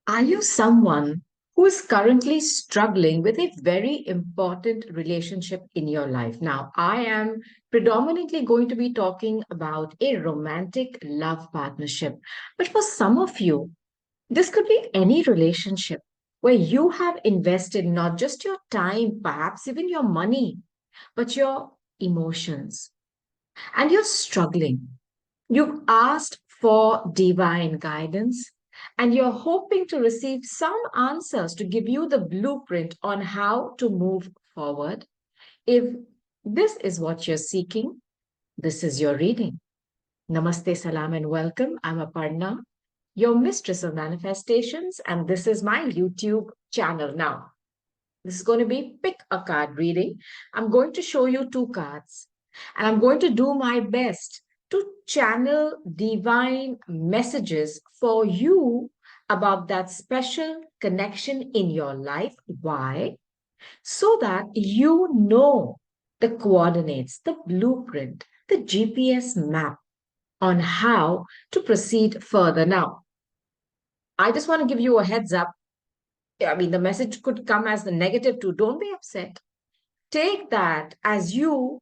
Are you someone who is currently struggling with a very important relationship in your life? Now, I am predominantly going to be talking about a romantic love partnership. But for some of you, this could be any relationship where you have invested not just your time, perhaps even your money, but your emotions, and you're struggling. You've asked for divine guidance and you're hoping to receive some answers to give you the blueprint on how to move forward. If this is what you're seeking, this is your reading. Namaste, salam, and welcome. I'm Aparna, your mistress of manifestations, and this is my YouTube channel. Now, this is going to be pick a card reading. I'm going to show you two cards, and I'm going to do my best to channel divine messages for you about that special connection in your life. Why? So that you know the coordinates, the blueprint, the GPS map on how to proceed further. Now, I just want to give you a heads up. I mean, the message could come as the negative too. Don't be upset. Take that as you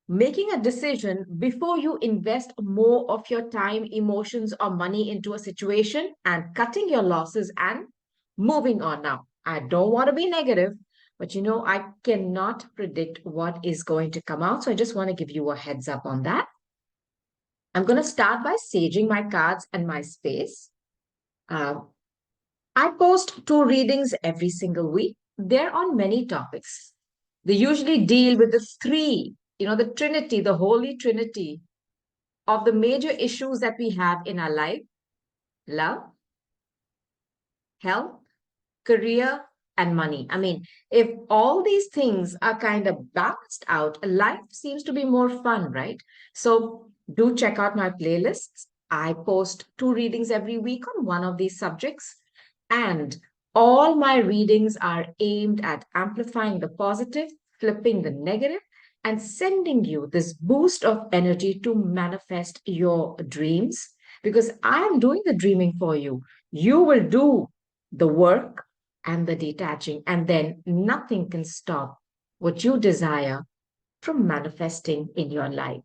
making a decision before you invest more of your time, emotions, or money into a situation and cutting your losses and moving on. Now, I don't want to be negative, but I cannot predict what is going to come out. So I just want to give you a heads up on that. I'm going to start by saging my cards and my space. Uh, I post two readings every single week. They're on many topics. They usually deal with the three, the Trinity, the Holy Trinity of the major issues that we have in our life: love, health, career, and money. I mean, if all these things are kind of balanced out, life seems to be more fun, right? So do check out my playlists. I post two readings every week on one of these subjects. And all my readings are aimed at amplifying the positive, flipping the negative, and sending you this boost of energy to manifest your dreams. Because I am doing the dreaming for you. You will do the work and the detaching, and then nothing can stop what you desire from manifesting in your life.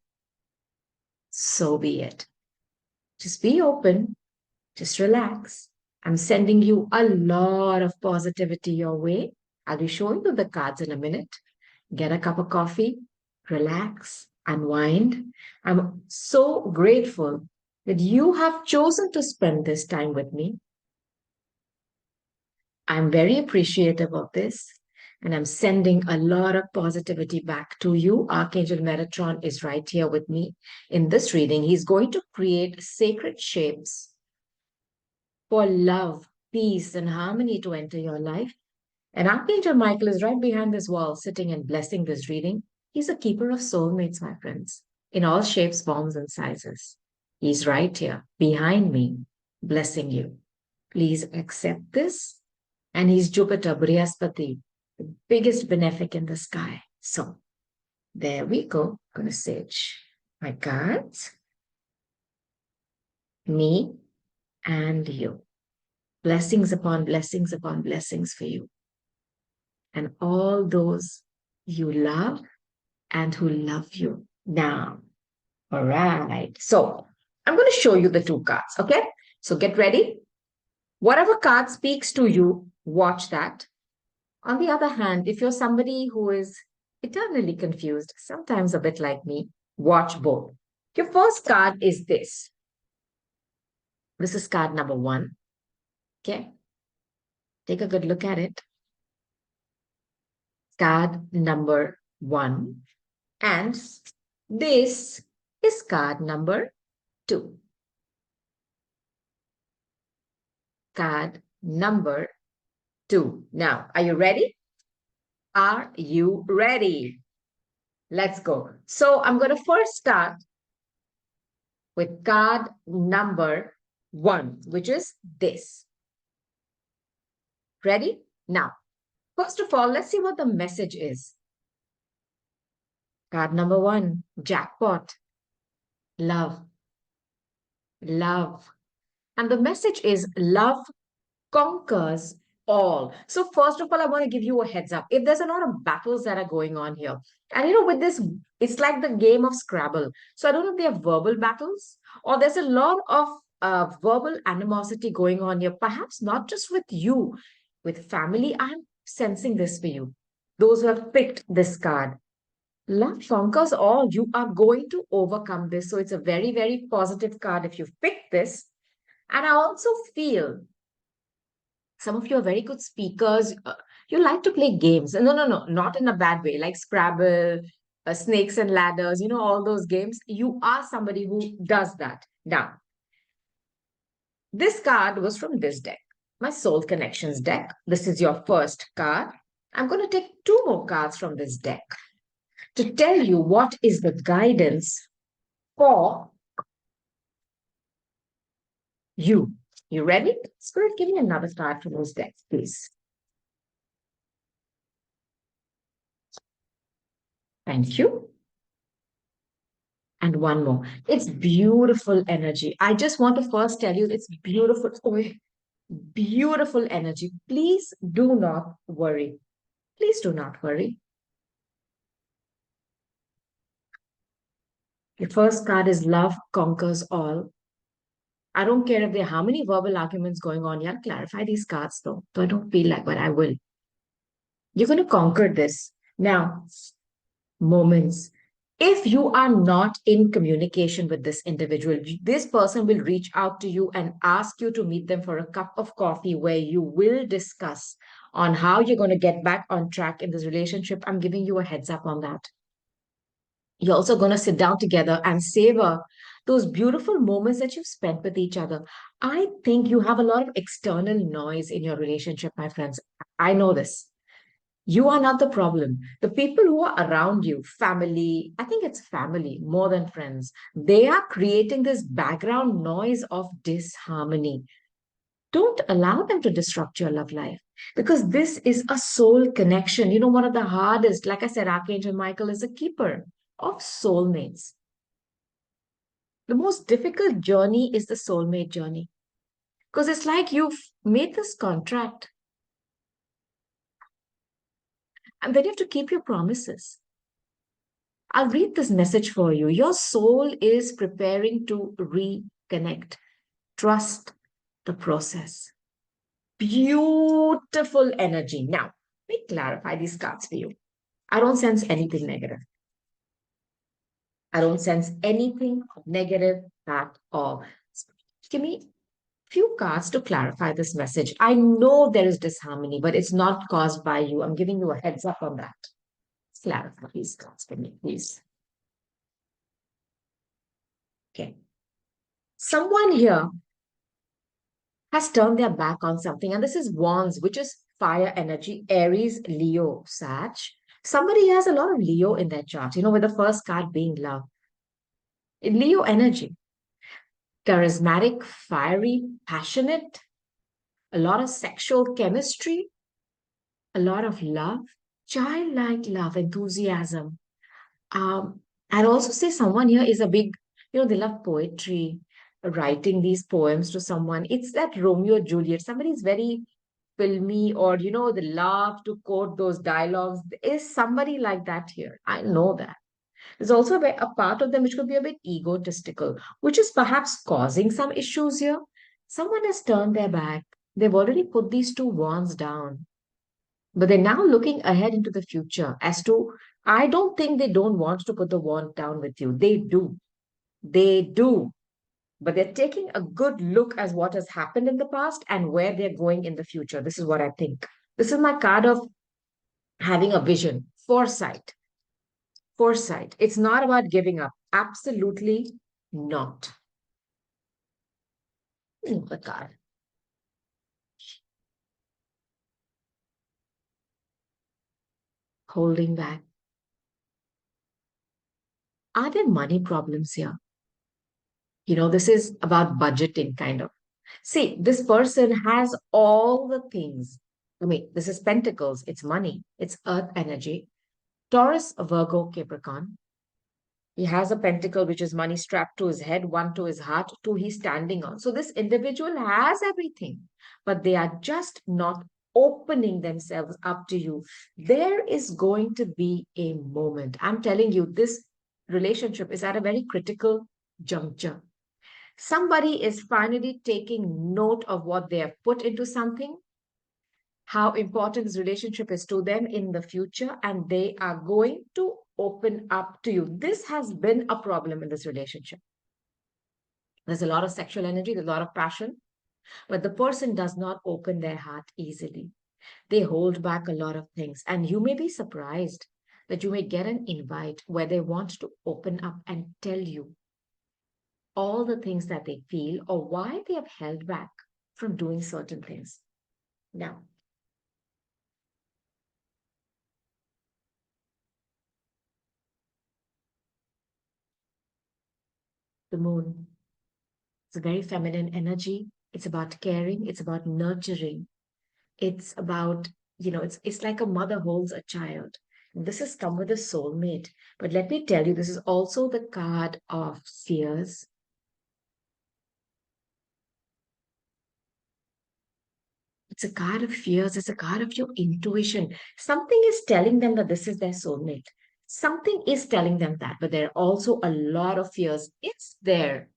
So be it. Just be open, just relax. I'm sending you a lot of positivity your way. I'll be showing you the cards in a minute. Get a cup of coffee, relax, unwind. I'm so grateful that you have chosen to spend this time with me. I'm very appreciative of this, and I'm sending a lot of positivity back to you. Archangel Metatron is right here with me in this reading. He's going to create sacred shapes for love, peace, and harmony to enter your life. And Archangel Michael is right behind this wall, sitting and blessing this reading. He's a keeper of soulmates, my friends, in all shapes, forms, and sizes. He's right here behind me, blessing you. Please accept this. And he's Jupiter, Brihaspati, the biggest benefic in the sky. So there we go. I'm going to sage my cards, me and you. Blessings upon blessings upon blessings for you. And all those you love and who love you now. All right. So I'm going to show you the two cards. Okay. So get ready. Whatever card speaks to you, watch that. On the other hand, if you're somebody who is eternally confused, sometimes a bit like me, watch both. Your first card is this. This is card number one. Okay. Take a good look at it. Card number one. And this is card number two. Card number two. Now, are you ready? Are you ready? Let's go. So I'm going to first start with card number one, which is this. Ready? Now, first of all, let's see what the message is. Card number one, jackpot, love, love. And the message is love conquers all. So, first of all, I want to give you a heads up. If there's a lot of battles that are going on here, and with this, it's like the game of Scrabble. So, I don't know if they are verbal battles or there's a lot of verbal animosity going on here, perhaps not just with you, with family. I'm sensing this for you. Those who have picked this card. Love conquers all. You are going to overcome this. So, it's a very, very positive card if you've picked this. And I also feel some of you are very good speakers. You like to play games. No, no, no, not in a bad way, like Scrabble, Snakes and Ladders, all those games. You are somebody who does that. Now, this card was from this deck, my Soul Connections deck. This is your first card. I'm going to take two more cards from this deck to tell you what is the guidance for you. You ready? Spirit, give me another card from this deck, please. Thank you. And one more. It's beautiful energy. I just want to first tell you it's beautiful. Oh, beautiful energy. Please do not worry. Please do not worry. The first card is love conquers all. I don't care if there are how many verbal arguments going on. Yeah, clarify these cards though. So I don't feel like, but I will. You're going to conquer this. Now, moments. If you are not in communication with this individual, this person will reach out to you and ask you to meet them for a cup of coffee where you will discuss on how you're going to get back on track in this relationship. I'm giving you a heads up on that. You're also going to sit down together and savor those beautiful moments that you've spent with each other. I think you have a lot of external noise in your relationship, my friends. I know this. You are not the problem. The people who are around you, family, I think it's family more than friends, they are creating this background noise of disharmony. Don't allow them to disrupt your love life because this is a soul connection. One of the hardest, like I said, Archangel Michael is a keeper of soulmates. The most difficult journey is the soulmate journey because it's like you've made this contract and then you have to keep your promises. I'll read this message for you. Your soul is preparing to reconnect. Trust the process. Beautiful energy. Now, let me clarify these cards for you. I don't sense anything negative. I don't sense anything negative at all. Give me few cards to clarify this message. I know there is disharmony, but it's not caused by you. I'm giving you a heads up on that. Clarify these cards for me, please. Okay. Someone here has turned their back on something, and this is Wands, which is fire energy, Aries, Leo, Sag. Somebody has a lot of Leo in their chart, with the first card being love. In Leo energy, charismatic, fiery, passionate, a lot of sexual chemistry, a lot of love, childlike love, enthusiasm. Um, I'd also say someone here is a big, they love poetry, writing these poems to someone. It's that Romeo Juliet. Somebody's very filmy, or they love to quote those dialogues. There is somebody like that here. I know that. There's also a part of them which could be a bit egotistical, which is perhaps causing some issues here. Someone has turned their back. They've already put these two wands down, but they're now looking ahead into the future as to, I don't think they don't want to put the wand down with you. They do. They do. But they're taking a good look at what has happened in the past and where they're going in the future. This is what I think. This is my card of having a vision, foresight. Foresight. It's not about giving up. Absolutely not. The card. Holding back. Are there money problems here? This is about budgeting, kind of. See, this person has all the things. I mean, this is Pentacles, it's money, it's earth energy. Taurus, Virgo, Capricorn. He has a pentacle, which is money, strapped to his head, one to his heart, two he's standing on. So this individual has everything, but they are just not opening themselves up to you. There is going to be a moment. I'm telling you, this relationship is at a very critical juncture. Somebody is finally taking note of what they have put into something, how important this relationship is to them in the future, and they are going to open up to you. This has been a problem in this relationship. There's a lot of sexual energy, there's a lot of passion, but the person does not open their heart easily. They hold back a lot of things, and you may be surprised that you may get an invite where they want to open up and tell you all the things that they feel or why they have held back from doing certain things. Now, the moon. It's a very feminine energy. It's about caring. It's about nurturing. It's about, it's like a mother holds a child. This has come with a soulmate. But let me tell you, this is also the card of fears. It's a card of fears. It's a card of your intuition. Something is telling them that this is their soulmate. Something is telling them that, but there are also a lot of fears. It's their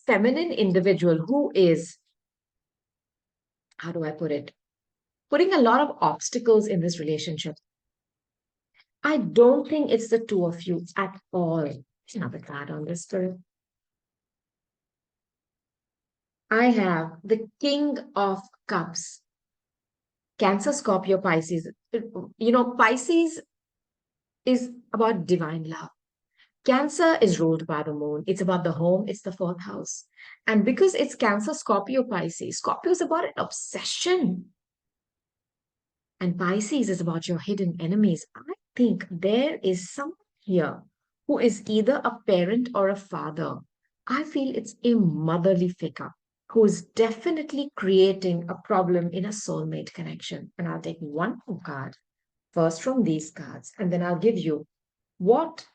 feminine individual who is, how do I put it, putting a lot of obstacles in this relationship. I don't think it's the two of you at all. It's another card on this spirit. I have the King of Cups, Cancer, Scorpio, Pisces. Pisces is about divine love. Cancer is ruled by the moon. It's about the home, it's the fourth house. And because it's Cancer, Scorpio, Pisces, Scorpio is about an obsession. And Pisces is about your hidden enemies. I think there is someone here who is either a parent or a father. I feel it's a motherly figure who is definitely creating a problem in a soulmate connection. And I'll take one more card first from these cards, and then I'll give you what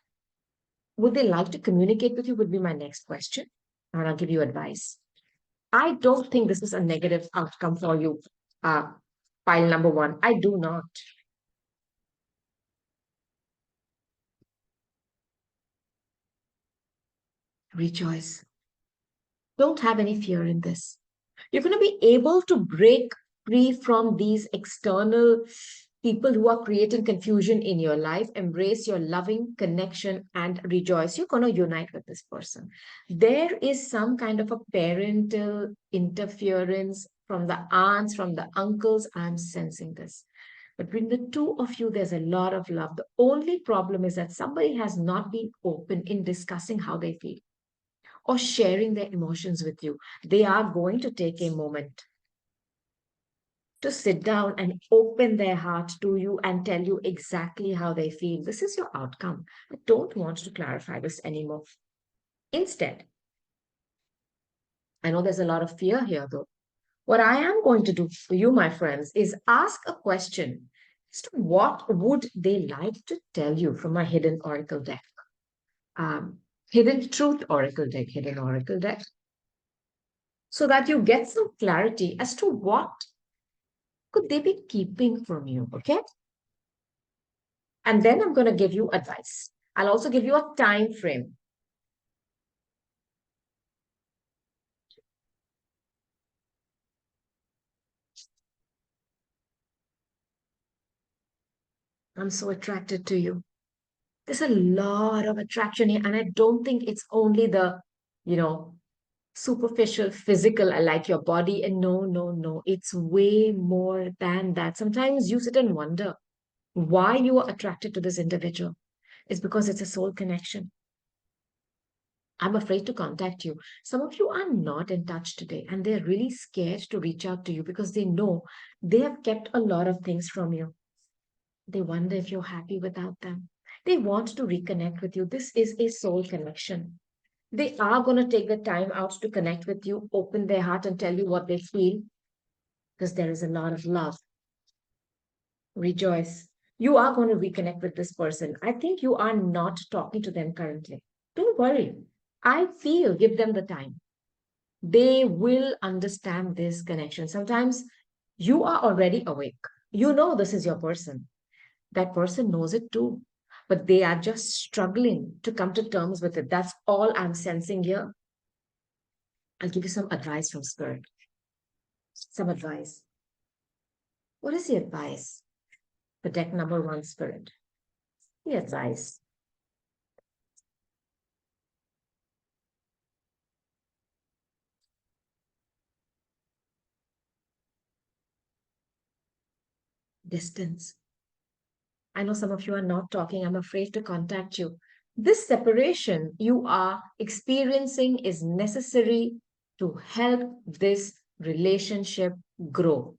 would they like to communicate with you, would be my next question. And I'll give you advice. I don't think this is a negative outcome for you. Uh, Pile number one. I do not. Rejoice. Don't have any fear in this. You're going to be able to break free from these external people who are creating confusion in your life. Embrace your loving connection and rejoice. You're going to unite with this person. There is some kind of a parental interference from the aunts, from the uncles. I'm sensing this. Between the two of you, there's a lot of love. The only problem is that somebody has not been open in discussing how they feel or sharing their emotions with you. They are going to take a moment to sit down and open their heart to you and tell you exactly how they feel. This is your outcome. I don't want to clarify this anymore. Instead, I know there's a lot of fear here though. What I am going to do for you, my friends, is ask a question as to what would they like to tell you from my hidden oracle deck. Um, Hidden truth oracle deck, hidden oracle deck, so that you get some clarity as to what could they be keeping from you, okay? And then I'm going to give you advice. I'll also give you a time frame. I'm so attracted to you. There's a lot of attraction here, and I don't think it's only the, you know, superficial physical, I like your body. And no, no, no, it's way more than that. Sometimes you sit and wonder why you are attracted to this individual. It's because it's a soul connection. I'm afraid to contact you. Some of you are not in touch today and they're really scared to reach out to you because they know they have kept a lot of things from you. They wonder if you're happy without them. They want to reconnect with you. This is a soul connection. They are going to take the time out to connect with you, open their heart, and tell you what they feel because there is a lot of love. Rejoice. You are going to reconnect with this person. I think you are not talking to them currently. Don't worry. I feel give them the time. They will understand this connection. Sometimes you are already awake. You know this is your person. That person knows it too. But they are just struggling to come to terms with it. That's all I'm sensing here. I'll give you some advice from Spirit. Some advice. What is the advice? The deck number one, Spirit. The advice. Distance. I know some of you are not talking. I'm afraid to contact you. This separation you are experiencing is necessary to help this relationship grow.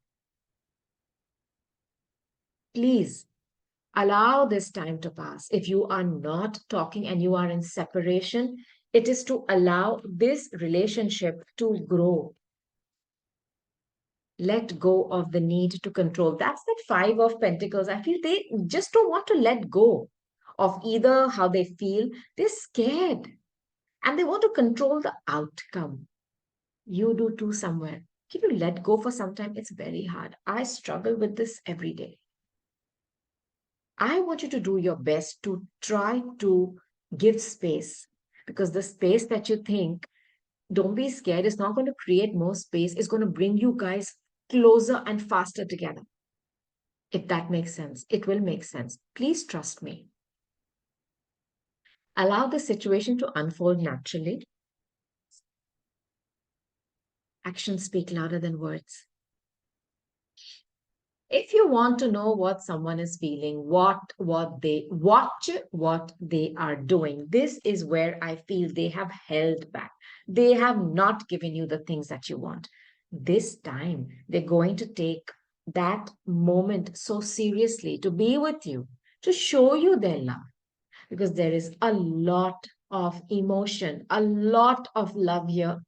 Please allow this time to pass. If you are not talking and you are in separation, it is to allow this relationship to grow. Let go of the need to control. That's that Five of Pentacles. I feel they just don't want to let go of either how they feel. They're scared and they want to control the outcome. You do too somewhere. Can you let go for some time? It's very hard. I struggle with this every day. I want you to do your best to try to give space because the space that you think, don't be scared, it's not going to create more space. It's going to bring you guys closer and faster together. If that makes sense, it will make sense. Please trust me. Allow the situation to unfold naturally. Actions speak louder than words. If you want to know what someone is feeling, what they watch, what they are doing, this is where I feel they have held back. They have not given you the things that you want. This time they're going to take that moment so seriously to be with you, to show you their love, because there is a lot of emotion, a lot of love here.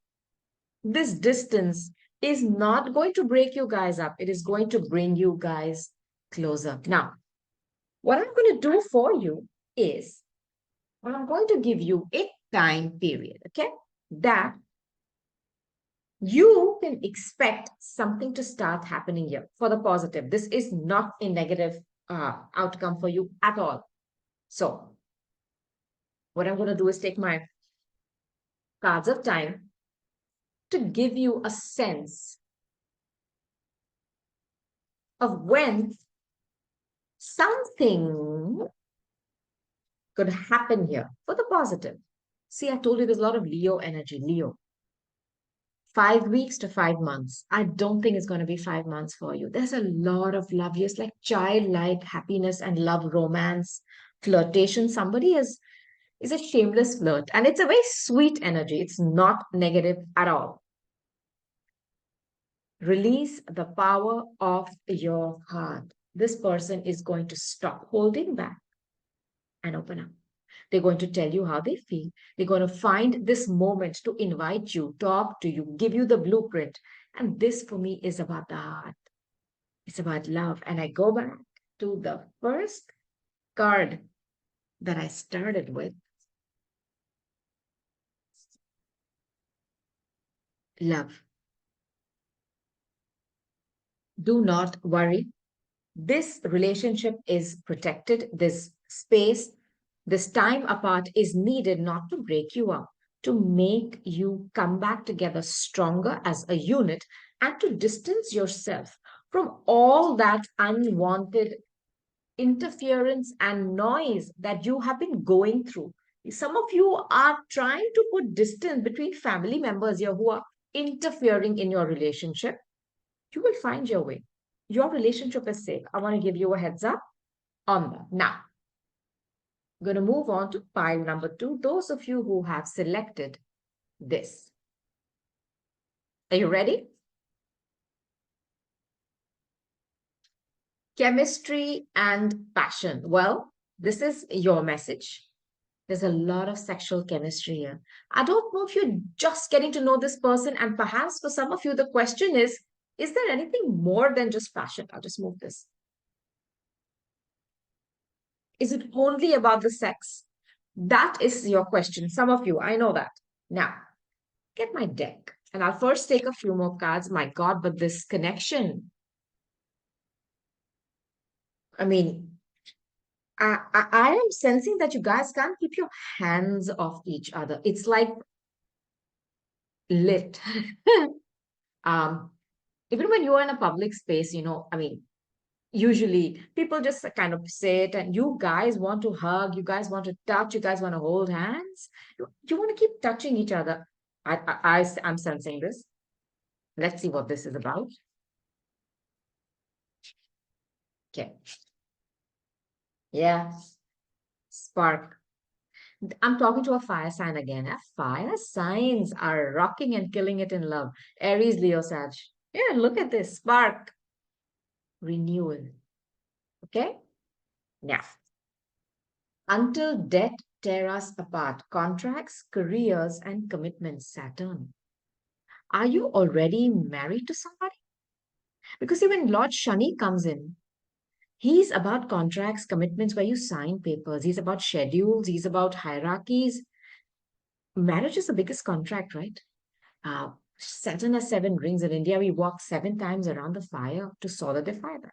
This distance is not going to break you guys up. It is going to bring you guys closer. Now, what I'm going to do for you is I'm going to give you a time period, okay? That you can expect something to start happening here for the positive. This is not a negative outcome for you at all. So, what I'm going to do is take my cards of time to give you a sense of when something could happen here for the positive. See, I told you there's a lot of Leo energy. Leo, 5 weeks to 5 months. I don't think it's going to be 5 months for you. There's a lot of love. Yes, like childlike happiness and love, romance, flirtation. Somebody is a shameless flirt, and it's a very sweet energy. It's not negative at all. Release the power of your heart. This person is going to stop holding back and open up. They're going to tell you how they feel. They're going to find this moment to invite you, talk to you, give you the blueprint. And this for me is about the heart. It's about love. And I go back to the first card that I started with, love. Do not worry. This relationship is protected. This space, this time apart is needed not to break you up, to make you come back together stronger as a unit and to distance yourself from all that unwanted interference and noise that you have been going through. Some of you are trying to put distance between family members here who are interfering in your relationship. You will find your way. Your relationship is safe. I want to give you a heads up on that. Now, I'm going to move on to pile number two. Those of you who have selected this. Are you ready? Chemistry and passion. Well, this is your message. There's a lot of sexual chemistry here. I don't know if you're just getting to know this person, and perhaps for some of you, the question is there anything more than just passion? I'll just move this. Is it only about the sex? That is your question. Some of you, I know that. Now, get my deck. And I'll first take a few more cards. My God, but this connection. I mean, I am sensing that you guys can't keep your hands off each other. It's like lit. um, Even when you're in a public space, I mean, usually people just kind of sit and you guys want to hug, you guys want to touch, you guys want to hold hands. You want to keep touching each other. I'm sensing this. Let's see what this is about. Okay. Yeah. Spark. I'm talking to a fire sign again. Fire signs are rocking and killing it in love. Aries, Leo, Sag. Yeah, look at this. Spark. Renewal. Okay. Now, until death tear us apart, contracts, careers, and commitments, Saturn. Are you already married to somebody? Because see, when Lord Shani comes in, he's about contracts, commitments where you sign papers. He's about schedules. He's about hierarchies. Marriage is the biggest contract, right? Saturn has seven rings. In India, we walk seven times around the fire to solidify that.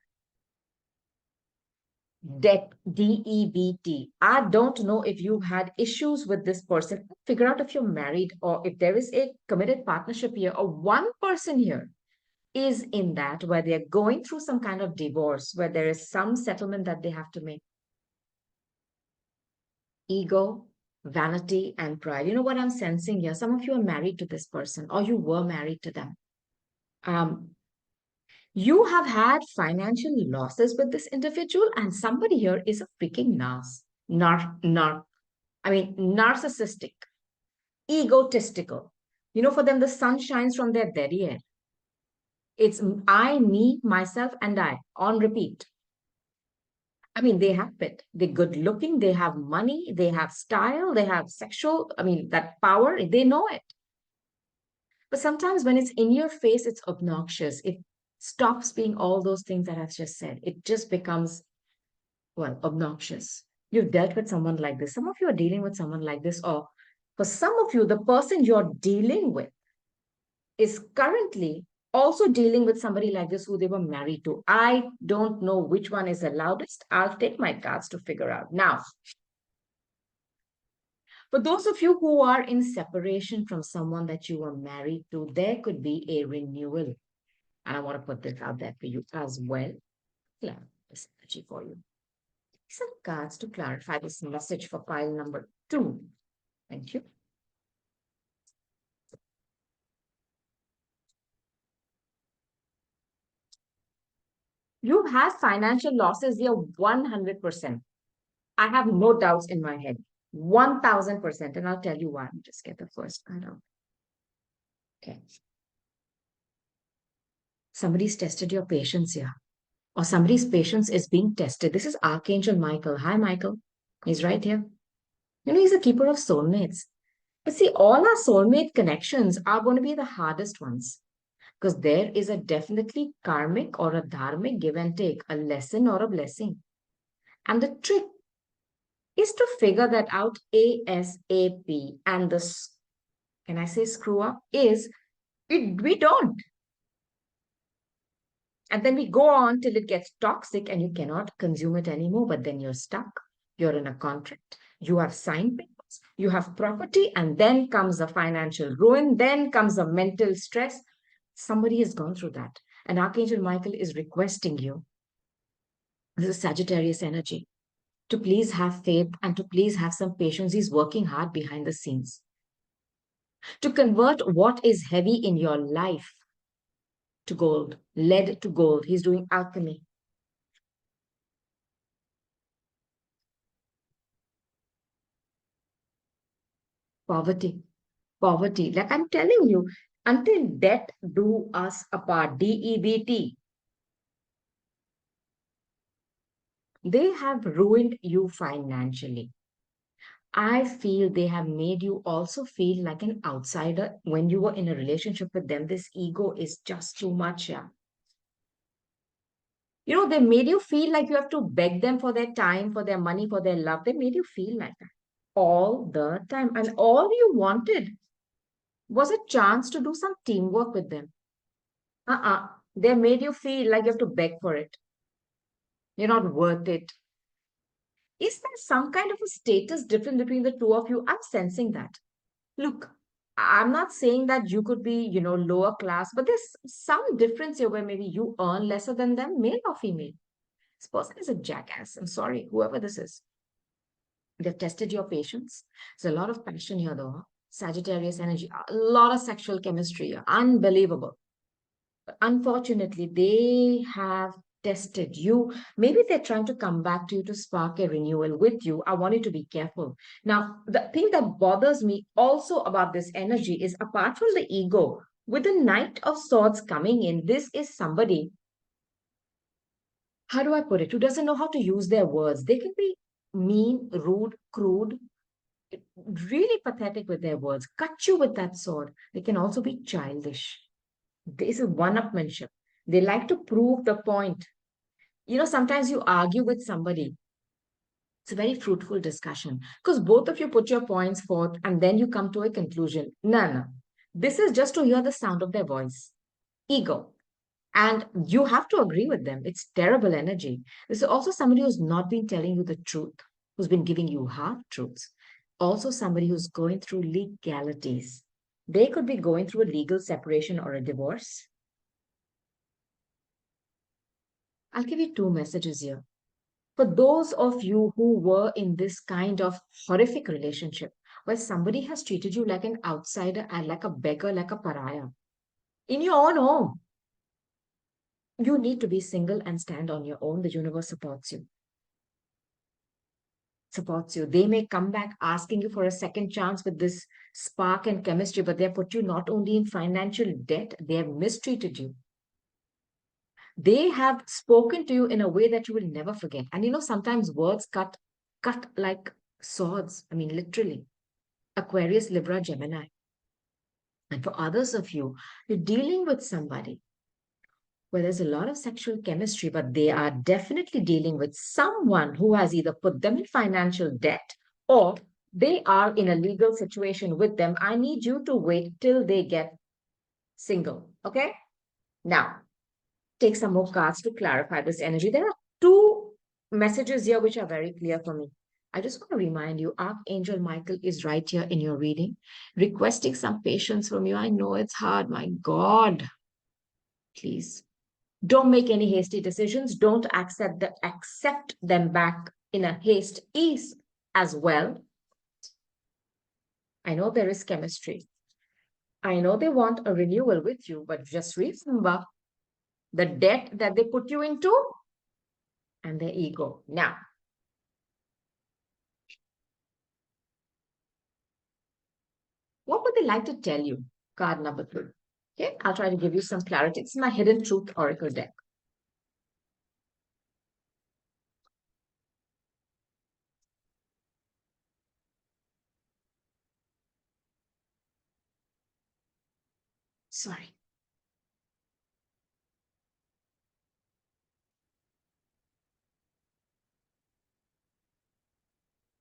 Debt, DEBT. I don't know if you've had issues with this person. Figure out if you're married or if there is a committed partnership here or one person here is in that where they're going through some kind of divorce, where there is some settlement that they have to make. Ego, vanity, and pride. You know what I'm sensing here? Some of you are married to this person or you were married to them. Um, you have had financial losses with this individual, and somebody here is a freaking narcissistic, egotistical. For them, the sun shines from their derriere. It's I, me, myself, and I on repeat. I mean, they have it. They're good looking, they have money, they have style, they have that power, they know it. But sometimes when it's in your face, it's obnoxious. It stops being all those things that I've just said. It just becomes, well, obnoxious. You've dealt with someone like this. Some of you are dealing with someone like this, or for some of you, the person you're dealing with is currently also dealing with somebody like this who they were married to. I don't know which one is the loudest. I'll take my cards to figure out. Now, for those of you who are in separation from someone that you were married to, there could be a renewal. And I want to put this out there for you as well. Clarify this energy for you. Some cards to clarify this message for pile number 2. Thank you. You've had financial losses here 100%. I have no doubts in my head. 1000%. And I'll tell you why. Just get the first card out. Okay. Somebody's tested your patience here, or somebody's patience is being tested. This is Archangel Michael. Hi, Michael. He's right here. He's a keeper of soulmates. But see, all our soulmate connections are going to be the hardest ones because there is a definitely karmic or a dharmic give and take, a lesson or a blessing. And the trick is to figure that out ASAP. And can I say screw up? We don't. And then we go on till it gets toxic and you cannot consume it anymore, but then you're stuck. You're in a contract. You have signed papers. You have property, and then comes a financial ruin. Then comes a mental stress. Somebody has gone through that. And Archangel Michael is requesting you, this is Sagittarius energy, to please have faith and to please have some patience. He's working hard behind the scenes to convert what is heavy in your life to gold, lead to gold. He's doing alchemy. Poverty, poverty. Like I'm telling you, until death do us apart, DEBT, they have ruined you financially. I feel they have made you also feel like an outsider when you were in a relationship with them. This ego is just too much. Yeah. They made you feel like you have to beg them for their time, for their money, for their love. They made you feel like that all the time. And all you wanted was a chance to do some teamwork with them. Uh-uh. They made you feel like you have to beg for it. You're not worth it. Is there some kind of a status difference between the two of you? I'm sensing that. Look, I'm not saying that you could be, lower class, but there's some difference here where maybe you earn lesser than them, male or female. This person is a jackass. I'm sorry, whoever this is. They've tested your patience. There's a lot of passion here, though. Huh? Sagittarius energy, a lot of sexual chemistry here. Unbelievable. But unfortunately, they have tested you. Maybe they're trying to come back to you to spark a renewal with you. I want you to be careful. Now, the thing that bothers me also about this energy is apart from the ego, with the Knight of Swords coming in, this is somebody, how do I put it, who doesn't know how to use their words. They can be mean, rude, crude, really pathetic with their words, cut you with that sword. They can also be childish. This is one-upmanship. They like to prove the point. Sometimes you argue with somebody. It's a very fruitful discussion because both of you put your points forth and then you come to a conclusion. No, no. This is just to hear the sound of their voice. Ego. And you have to agree with them. It's terrible energy. This is also somebody who's not been telling you the truth, who's been giving you half truths. Also, somebody who's going through legalities. They could be going through a legal separation or a divorce. I'll give you two messages here. For those of you who were in this kind of horrific relationship where somebody has treated you like an outsider and like a beggar, like a pariah, in your own home, you need to be single and stand on your own. The universe supports you. Supports you. They may come back asking you for a second chance with this spark and chemistry, but they have put you not only in financial debt, they have mistreated you. They have spoken to you in a way that you will never forget. And sometimes words cut like swords. I mean, literally. Aquarius, Libra, Gemini. And for others of you, you're dealing with somebody where there's a lot of sexual chemistry, but they are definitely dealing with someone who has either put them in financial debt or they are in a legal situation with them. I need you to wait till they get single. Okay? Now, take some more cards to clarify this energy. There are two messages here which are very clear for me. I just want to remind you, Archangel Michael is right here in your reading, requesting some patience from you. I know it's hard. My God, please don't make any hasty decisions. Don't accept them back in a haste ease as well. I know there is chemistry. I know they want a renewal with you, but just remember the debt that they put you into and their ego. Now, what would they like to tell you? Card number 3. Okay, I'll try to give you some clarity. It's my Hidden Truth Oracle deck. Sorry.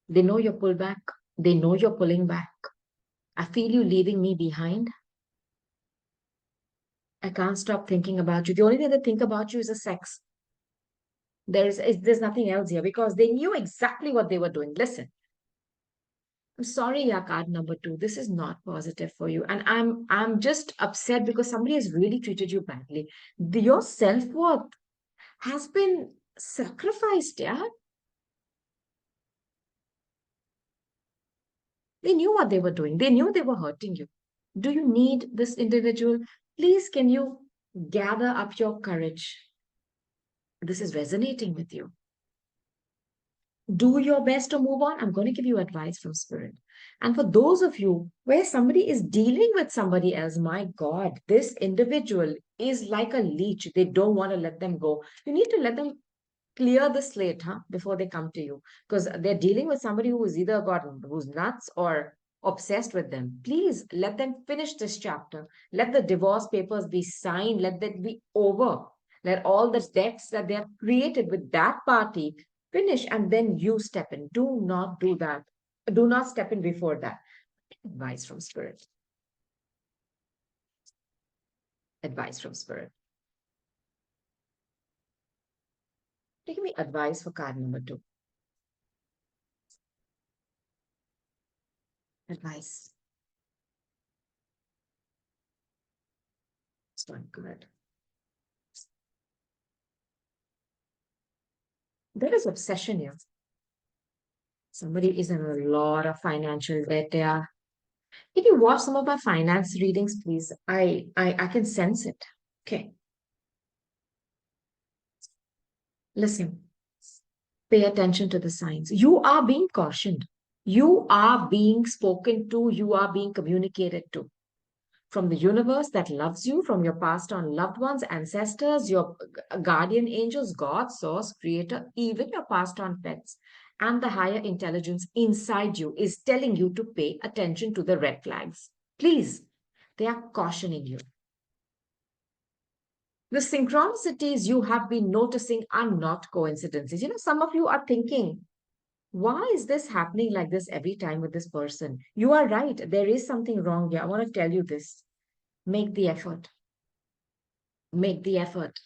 They know you're pulled back. They know you're pulling back. I feel you leaving me behind. I can't stop thinking about you. The only thing they think about you is the sex. There's nothing else here because they knew exactly what they were doing. Listen, I'm sorry, yeah, card number 2. This is not positive for you. And I'm just upset because somebody has really treated you badly. Your self-worth has been sacrificed, yeah. They knew what they were doing. They knew they were hurting you. Do you need this individual? Please, can you gather up your courage? This is resonating with you. Do your best to move on. I'm going to give you advice from Spirit. And for those of you where somebody is dealing with somebody else, my God, this individual is like a leech. They don't want to let them go. You need to let them clear the slate, before they come to you, because they're dealing with somebody who is either who's nuts or obsessed with them. Please let them finish this chapter. Let the divorce papers be signed. Let that be over. Let all the debts that they have created with that party finish, and then you step in. Do not do that. Do not step in before that. Advice from spirit. Advice from spirit. Give me advice for card number two. Advice. It's not good. There is obsession here. Somebody is in a lot of financial debt. Yeah. Can you watch some of my finance readings, please? I can sense it. Okay. Listen, pay attention to the signs. You are being cautioned. You are being spoken to. You are being communicated to. From the universe that loves you, from your past on loved ones, ancestors, your guardian angels, God, source, creator, even your past on pets. And the higher intelligence inside you is telling you to pay attention to the red flags. Please, they are cautioning you. The synchronicities you have been noticing are not coincidences. Some of you are thinking, why is this happening like this every time with this person? You are right. There is something wrong here. I want to tell you this. Make the effort. Make the effort.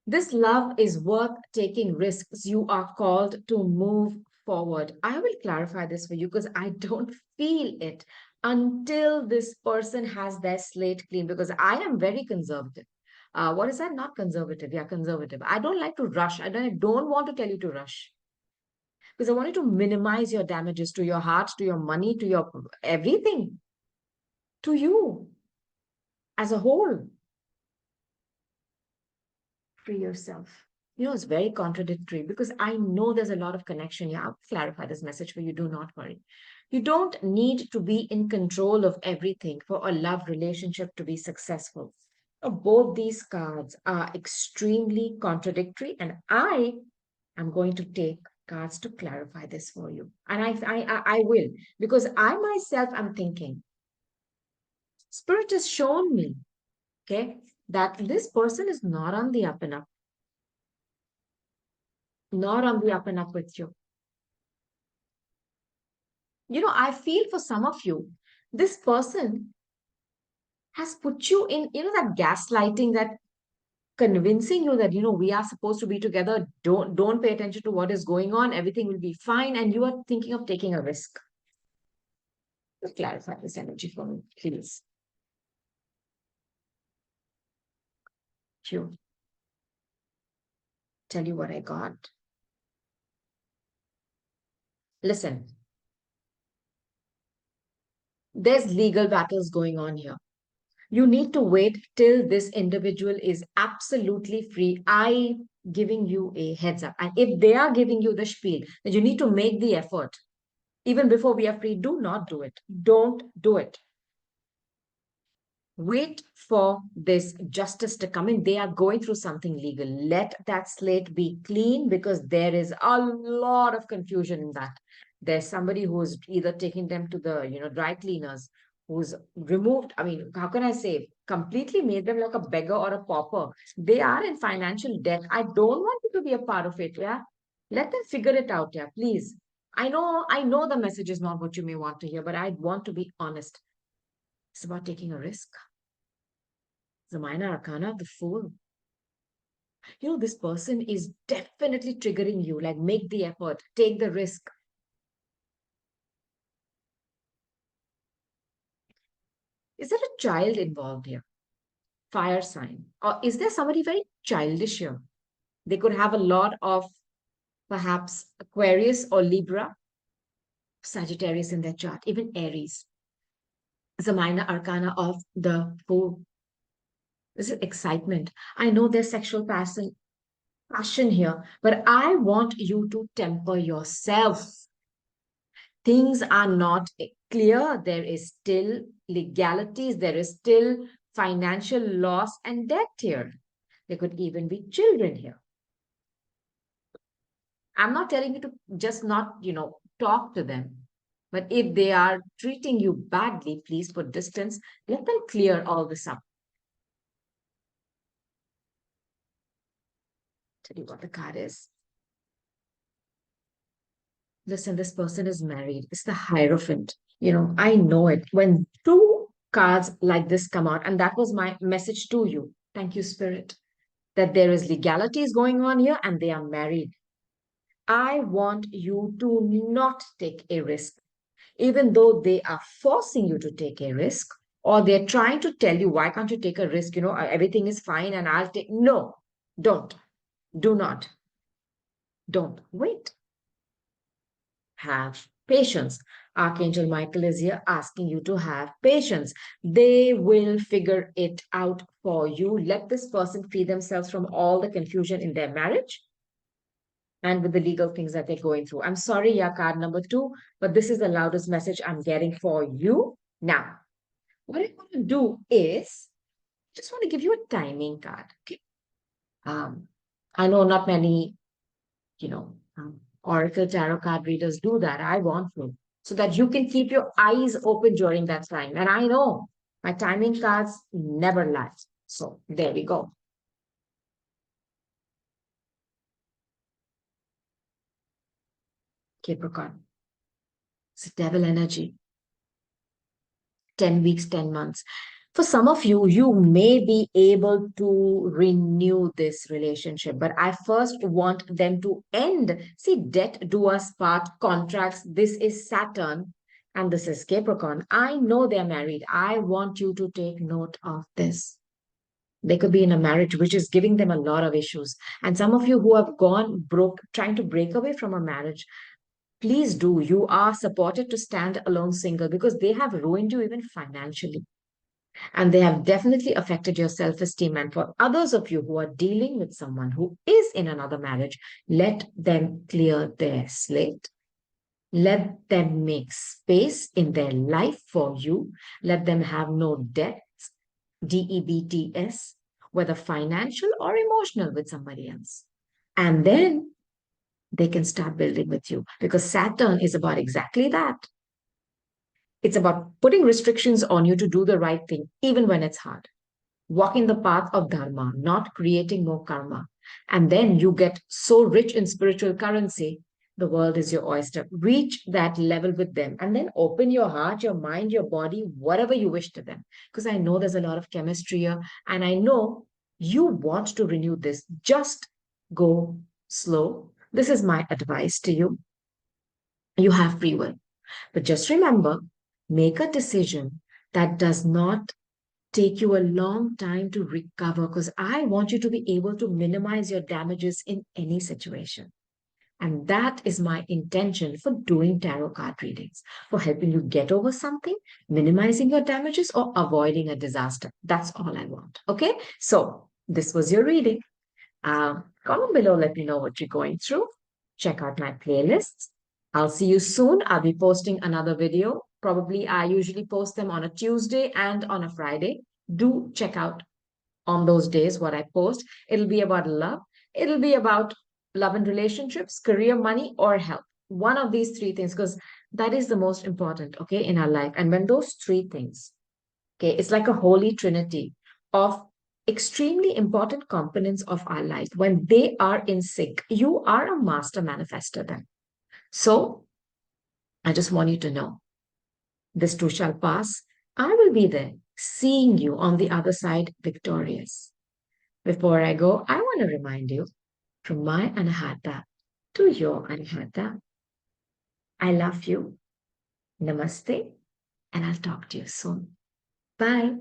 This love is worth taking risks. You are called to move forward. I will clarify this for you because I don't feel it until this person has their slate clean because I am very conservative. What is that? Not conservative. Yeah, conservative. I don't like to rush. I don't want to tell you to rush because I want you to minimize your damages to your heart, to your money, to your everything, to you as a whole. Free yourself. It's very contradictory because I know there's a lot of connection here. I'll clarify this message for you. Do not worry. You don't need to be in control of everything for a love relationship to be successful. Both these cards are extremely contradictory, and I am going to take cards to clarify this for you. And I will, because I myself am thinking, Spirit has shown me, okay, that this person is not on the up and up, not on the up and up with you. I feel for some of you, this person has put you in, that gaslighting, that convincing you that, we are supposed to be together. Don't pay attention to what is going on. Everything will be fine. And you are thinking of taking a risk. Just clarify this energy for me, please. Sure. Tell you what I got. Listen, there's legal battles going on here. You need to wait till this individual is absolutely free. I giving you a heads up. And if they are giving you the spiel, then you need to make the effort. Even before we are free, do not do it. Don't do it. Wait for this justice to come in. They are going through something legal. Let that slate be clean because there is a lot of confusion in that. There's somebody who's either taking them to the, dry cleaners, who's removed, I mean, how can I say, completely made them like a beggar or a pauper. They are in financial debt. I don't want you to be a part of it. Yeah. Let them figure it out. Yeah, please. I know the message is not what you may want to hear, but I want to be honest. It's about taking a risk. The minor arcana, the fool. This person is definitely triggering you. Like, make the effort, take the risk. Is there a child involved here? Fire sign. Or is there somebody very childish here? They could have a lot of perhaps Aquarius or Libra, Sagittarius in their chart, even Aries. It's a minor arcana of the fool. This is excitement. I know there's sexual passion here, but I want you to temper yourself. Things are not clear. There is still legalities. There is still financial loss and debt here. There could even be children here. I'm not telling you to just not, talk to them. But if they are treating you badly, please put distance. Let them clear all this up. Tell you what the card is. Listen, this person is married. It's the Hierophant. I know it. When two cards like this come out, and that was my message to you. Thank you, Spirit, that there is legalities going on here and they are married. I want you to not take a risk, even though they are forcing you to take a risk, or they're trying to tell you, why can't you take a risk? Everything is fine and I'll take. No, don't. Do not. Don't. Wait. Have patience. Archangel Michael is here asking you to have patience. They will figure it out for you. Let this person free themselves from all the confusion in their marriage and with the legal things that they're going through. I'm sorry, yeah, card number 2, but this is the loudest message I'm getting for you. Now, what I'm going to do is just want to give you a timing card. Okay. I know not many, Oracle tarot card readers do that. I want to, so that you can keep your eyes open during that time. And I know my timing cards never lie. So there we go. Capricorn. It's devil energy. 10 weeks, 10 months. For some of you, you may be able to renew this relationship, but I first want them to end. See, debt do us part, contracts. This is Saturn and this is Capricorn. I know they're married. I want you to take note of this. They could be in a marriage which is giving them a lot of issues. And some of you who have gone broke, trying to break away from a marriage, please do. You are supported to stand alone single because they have ruined you even financially. And they have definitely affected your self esteem. And for others of you who are dealing with someone who is in another marriage, let them clear their slate. Let them make space in their life for you. Let them have no debts, DEBTS, whether financial or emotional with somebody else. And then they can start building with you because Saturn is about exactly that. It's about putting restrictions on you to do the right thing, even when it's hard. Walking the path of Dharma, not creating more karma. And then you get so rich in spiritual currency, the world is your oyster. Reach that level with them and then open your heart, your mind, your body, whatever you wish to them. Because I know there's a lot of chemistry here and I know you want to renew this. Just go slow. This is my advice to you. You have free will. But just remember, make a decision that does not take you a long time to recover because I want you to be able to minimize your damages in any situation. And that is my intention for doing tarot card readings, for helping you get over something, minimizing your damages, or avoiding a disaster. That's all I want. Okay. So this was your reading. Comment below, let me know what you're going through. Check out my playlists. I'll see you soon. I'll be posting another video. Probably I usually post them on a Tuesday and on a Friday. Do check out on those days what I post. It'll be about love. It'll be about love and relationships, career, money, or health. One of these three things, because that is the most important, okay, in our life. And when those three things, okay, it's like a holy trinity of extremely important components of our life. When they are in sync, you are a master manifester then. So I just want you to know this too shall pass. I will be there, seeing you on the other side victorious. Before I go, I want to remind you from my Anahata to your Anahata, I love you. Namaste, and I'll talk to you soon. Bye.